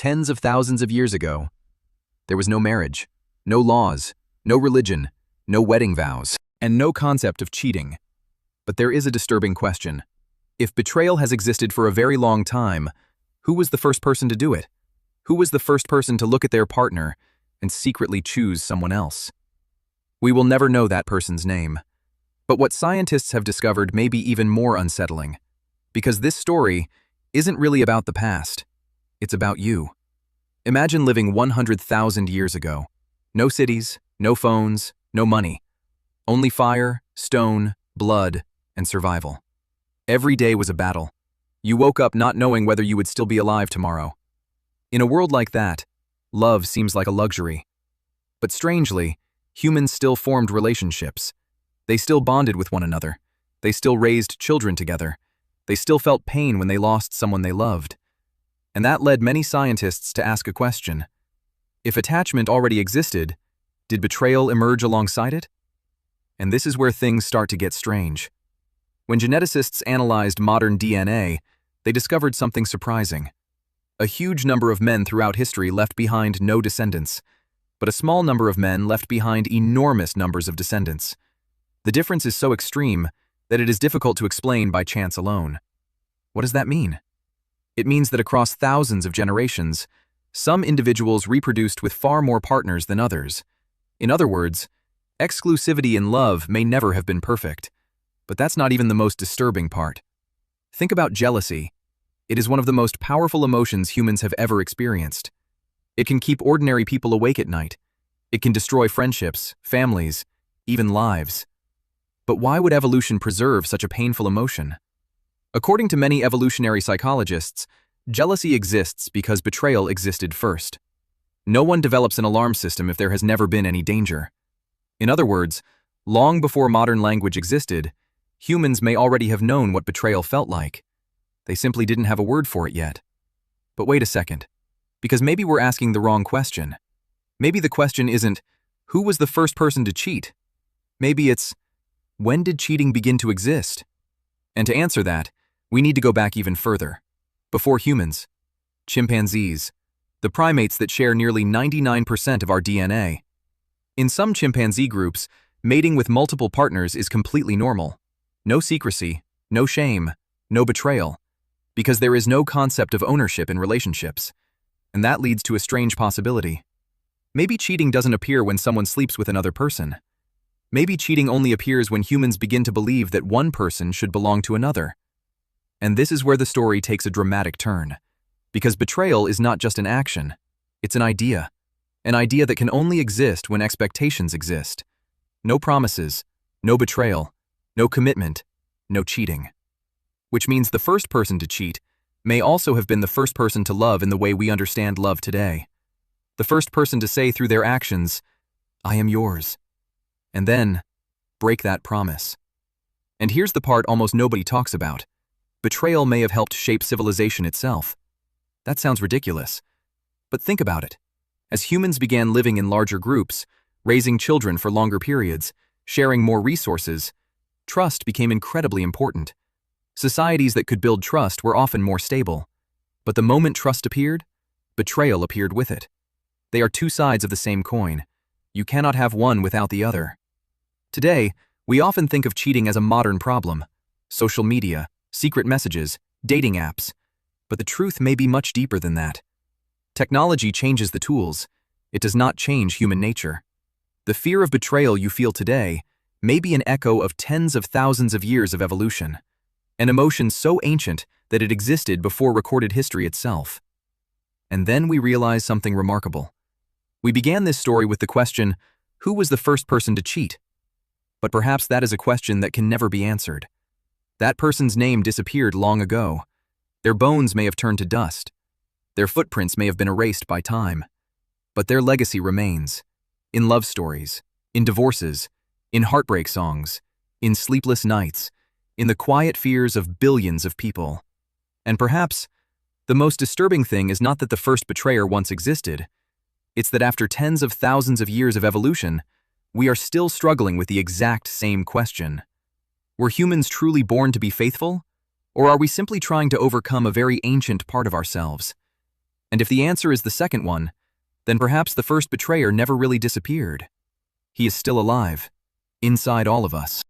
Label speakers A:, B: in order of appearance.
A: Tens of thousands of years ago, there was no marriage, no laws, no religion, no wedding vows, and no concept of cheating. But there is a disturbing question. If betrayal has existed for a very long time, who was the first person to do it? Who was the first person to look at their partner and secretly choose someone else? We will never know that person's name. But what scientists have discovered may be even more unsettling, because this story isn't really about the past. It's about you. Imagine living 100,000 years ago. No cities, no phones, no money. Only fire, stone, blood, and survival. Every day was a battle. You woke up not knowing whether you would still be alive tomorrow. In a world like that, love seems like a luxury. But strangely, humans still formed relationships. They still bonded with one another. They still raised children together. They still felt pain when they lost someone they loved. And that led many scientists to ask a question. If attachment already existed, did betrayal emerge alongside it? And this is where things start to get strange. When geneticists analyzed modern DNA, they discovered something surprising. A huge number of men throughout history left behind no descendants, but a small number of men left behind enormous numbers of descendants. The difference is so extreme that it is difficult to explain by chance alone. What does that mean? It means that across thousands of generations, some individuals reproduced with far more partners than others. In other words, exclusivity in love may never have been perfect. But that's not even the most disturbing part. Think about jealousy. It is one of the most powerful emotions humans have ever experienced. It can keep ordinary people awake at night. It can destroy friendships, families, even lives. But why would evolution preserve such a painful emotion? According to many evolutionary psychologists, jealousy exists because betrayal existed first. No one develops an alarm system if there has never been any danger. In other words, long before modern language existed, humans may already have known what betrayal felt like. They simply didn't have a word for it yet. But wait a second, because maybe we're asking the wrong question. Maybe the question isn't, who was the first person to cheat? Maybe it's, when did cheating begin to exist? And to answer that, we need to go back even further. Before humans, chimpanzees, the primates that share nearly 99% of our DNA. In some chimpanzee groups, mating with multiple partners is completely normal. No secrecy, no shame, no betrayal, because there is no concept of ownership in relationships. And that leads to a strange possibility. Maybe cheating doesn't appear when someone sleeps with another person. Maybe cheating only appears when humans begin to believe that one person should belong to another. And this is where the story takes a dramatic turn. Because betrayal is not just an action, it's an idea. An idea that can only exist when expectations exist. No promises, no betrayal, no commitment, no cheating. Which means the first person to cheat may also have been the first person to love in the way we understand love today. The first person to say through their actions, "I am yours," and then break that promise. And here's the part almost nobody talks about. Betrayal may have helped shape civilization itself. That sounds ridiculous. But think about it. As humans began living in larger groups, raising children for longer periods, sharing more resources, trust became incredibly important. Societies that could build trust were often more stable. But the moment trust appeared, betrayal appeared with it. They are two sides of the same coin. You cannot have one without the other. Today, we often think of cheating as a modern problem. Social media, secret messages, dating apps. But the truth may be much deeper than that. Technology changes the tools. It does not change human nature. The fear of betrayal you feel today may be an echo of tens of thousands of years of evolution. An emotion so ancient that it existed before recorded history itself. And then we realize something remarkable. We began this story with the question, who was the first person to cheat? But perhaps that is a question that can never be answered. That person's name disappeared long ago. Their bones may have turned to dust. Their footprints may have been erased by time. But their legacy remains. In love stories, in divorces, in heartbreak songs, in sleepless nights, in the quiet fears of billions of people. And perhaps, the most disturbing thing is not that the first betrayer once existed. It's that after tens of thousands of years of evolution, we are still struggling with the exact same question. Were humans truly born to be faithful? Or are we simply trying to overcome a very ancient part of ourselves? And if the answer is the second one, then perhaps the first betrayer never really disappeared. He is still alive, inside all of us.